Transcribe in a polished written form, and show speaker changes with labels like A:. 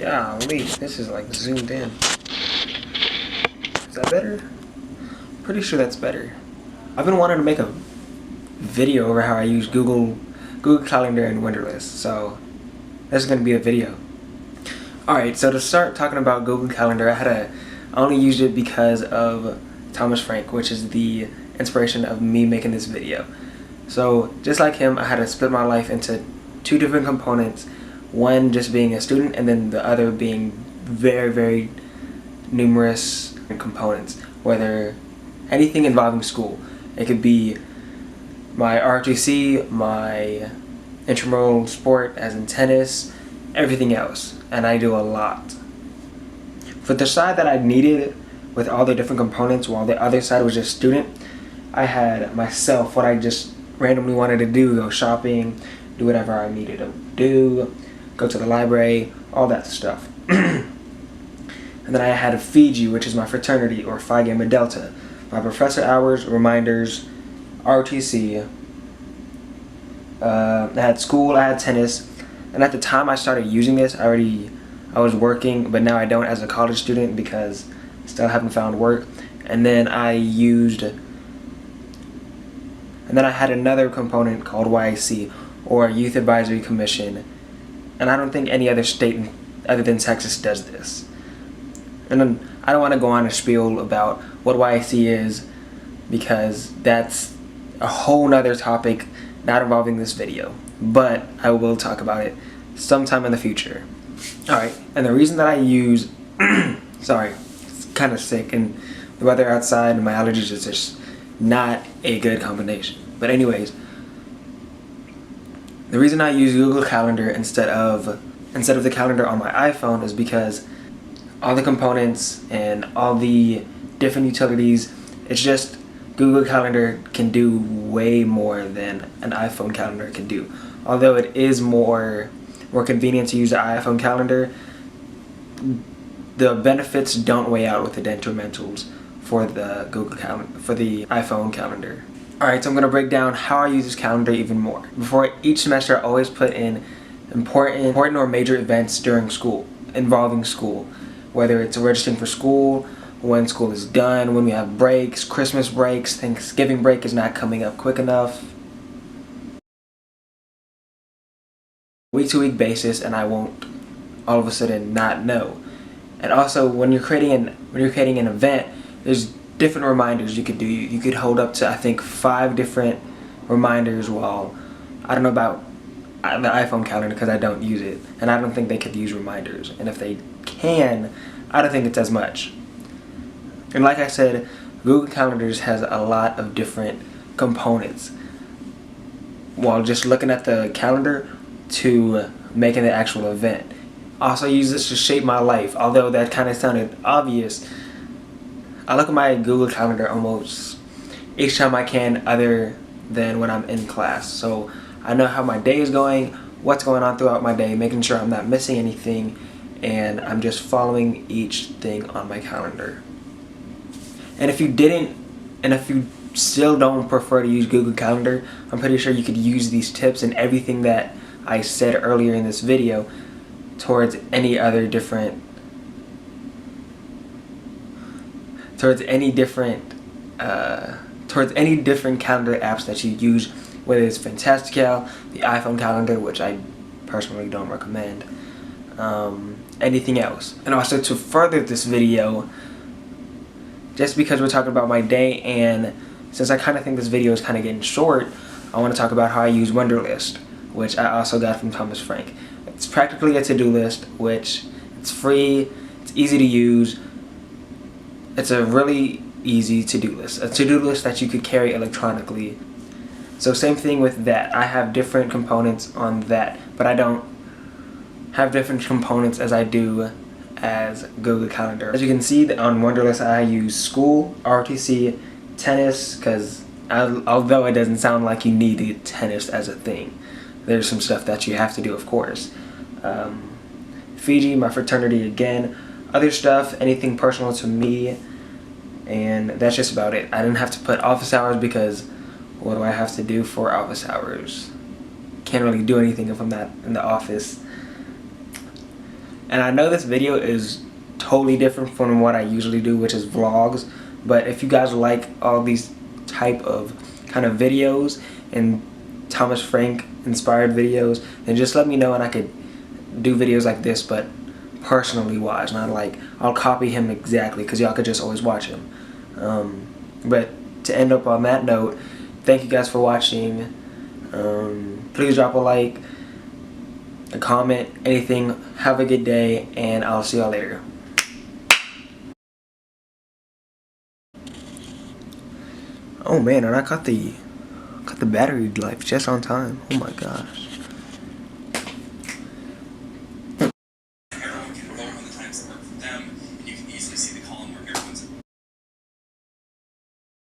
A: Golly, this is like zoomed in. Is that better? Pretty sure that's better. I've been wanting to make a video over how I use Google Calendar and Wunderlist, so this is going to be a video. Alright, so to start talking about Google Calendar, I only used it because of Thomas Frank, which is the inspiration of me making this video. So just like him, I had to split my life into two different components, one just being a student and then the other being very, very numerous components, whether anything involving school. It could be my ROTC, my intramural sport as in tennis, everything else, and I do a lot. For the side that I needed with all the different components, while the other side was just student, I had myself, what I just randomly wanted to do: go shopping, do whatever I needed to do, go to the library, all that stuff. And then I had a Fiji, which is my fraternity, or Phi Gamma Delta, my professor hours, reminders, ROTC. I had school, I had tennis, and at the time I started using this, I was working, but now I don't as a college student because I still haven't found work. And then I had another component called YAC, or Youth Advisory Commission, and I don't think any other state other than Texas does this. And then I don't want to go on a spiel about what YAC is because that's a whole nother topic not involving this video, but I will talk about it sometime in the future. Alright, and the reason that I use sorry, it's kind of sick and the weather outside and my allergies is just not a good combination. But anyways, the reason I use Google Calendar instead of the calendar on my iPhone is because all the components and all the different utilities, it's just Google Calendar can do way more than an iPhone calendar can do. Although it is more convenient to use the iPhone calendar, the benefits don't weigh out with the detrimentals for the iPhone calendar. Alright, so I'm going to break down how I use this calendar even more. Before each semester, I always put in important or major events involving school. Whether it's registering for school, when school is done, when we have breaks, Christmas breaks, Thanksgiving break is not coming up quick enough. Week-to-week basis, and I won't all of a sudden not know. And also, when you're creating an event, there's different reminders you could do. You could hold up to, I think, 5 different reminders. While I don't know about the iPhone calendar because I don't use it, and I don't think they could use reminders. And if they can, I don't think it's as much. And like I said, Google Calendars has a lot of different components. While just looking at the calendar to making the actual event. Also use this to shape my life. Although that kind of sounded obvious, I look at my Google Calendar almost each time I can other than when I'm in class. So I know how my day is going, what's going on throughout my day, making sure I'm not missing anything, and I'm just following each thing on my calendar. And if you still don't prefer to use Google Calendar, I'm pretty sure you could use these tips and everything that I said earlier in this video towards any different calendar apps that you use, whether it's Fantastical, the iPhone calendar, which I personally don't recommend, anything else. And also, to further this video, just because we're talking about my day, and since I kind of think this video is kind of getting short, I want to talk about how I use Wunderlist, which I also got from Thomas Frank. It's practically a to-do list, which it's free, it's easy to use. It's a really easy to-do list. A to-do list that you could carry electronically. So same thing with that. I have different components on that, but I don't have different components as I do as Google Calendar. As you can see on Wunderlist, I use school, ROTC, tennis, because although it doesn't sound like you need tennis as a thing, there's some stuff that you have to do, of course. Fiji, my fraternity again, other stuff, anything personal to me, and that's just about it. I didn't have to put office hours because what do I have to do for office hours? Can't really do anything if I'm not in the office. And I know this video is totally different from what I usually do, which is vlogs. But if you guys like all these type of kind of videos and Thomas Frank inspired videos, then just let me know and I could do videos like this, but personally wise, not like I'll copy him exactly, because y'all could just always watch him. But to end up on that note, thank you guys for watching. Please drop a like, a comment, anything. Have a good day, and I'll see y'all later. Oh man, and I got the battery life just on time. Oh my gosh.